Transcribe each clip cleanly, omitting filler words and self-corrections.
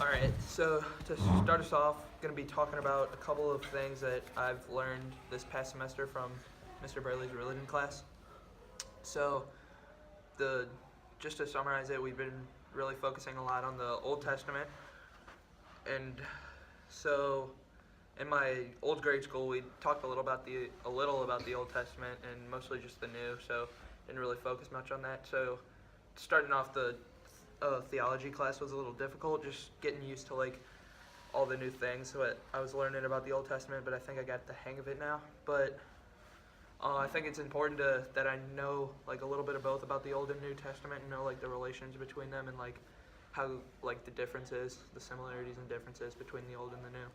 Alright, so to start us off, going to be talking about a couple of things that I've learned this past semester from Mr. Burley's religion class. So, just to summarize it, we've been really focusing a lot on the Old Testament. And so, in my old grade school, we talked a little about the Old Testament and mostly just the New. So, didn't really focus much on that. So, starting off the theology class was a little difficult, just getting used to like all the new things what I was learning about the Old Testament, but I think I got the hang of it now. But I think it's important that I know like a little bit of both about the Old and New Testament and know like the relations between them and like how like the differences, the similarities and differences between the Old and the New.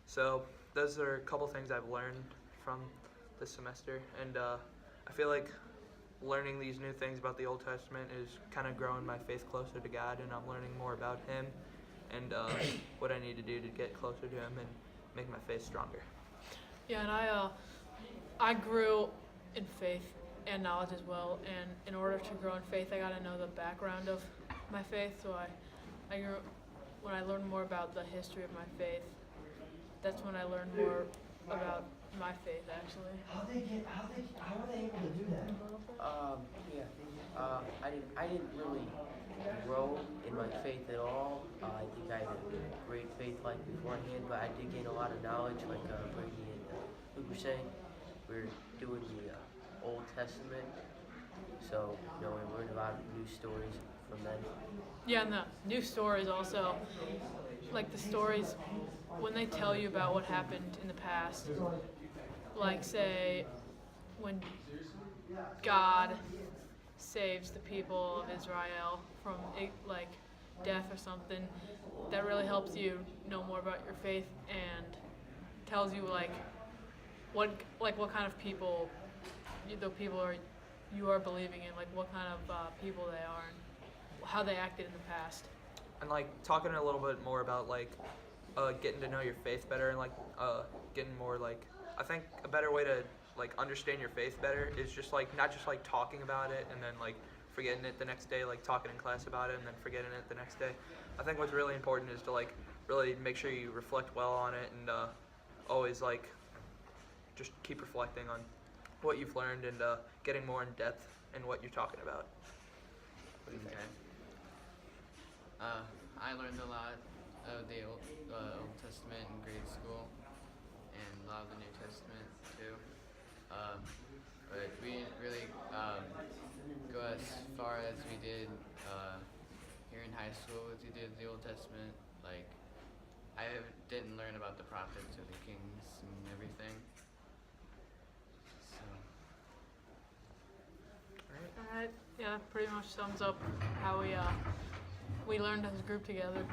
So those are a couple things I've learned from this semester, and I feel like learning these new things about the Old Testament is kind of growing my faith closer to God, and I'm learning more about Him and what I need to do to get closer to Him and make my faith stronger. Yeah, and I grew in faith and knowledge as well, and in order to grow in faith, I got to know the background of my faith. So when I learned more about the history of my faith, that's when I learned more about my faith, actually. How were they able to do that? I didn't really grow in my faith at all. I think I had a great faith life beforehand, but I did gain a lot of knowledge, like Brady and Luke were saying. We're doing the Old Testament, so we learned a lot of new stories from them. Yeah, and the new stories also, like the stories, when they tell you about what happened in the past, like say when God saves the people of Israel from like death or something, that really helps you know more about your faith and tells you what kind of people you are believing in, like what kind of people they are and how they acted in the past. And like talking a little bit more about like getting to know your faith better and like getting more like, I think a better way to like understand your faith better is just like not just like talking about it and then like forgetting it the next day, like talking in class about it and then forgetting it the next day. I think what's really important is to like really make sure you reflect well on it and always like just keep reflecting on what you've learned and getting more in depth in what you're talking about. What do you think? I learned a lot of the Old Testament in grade school and a lot of the New Testament too. But we didn't really go as far as we did here in high school as we did the Old Testament. Like, I didn't learn about the prophets or the kings and everything. So. Alright, yeah, that pretty much sums up how we learned as a group together.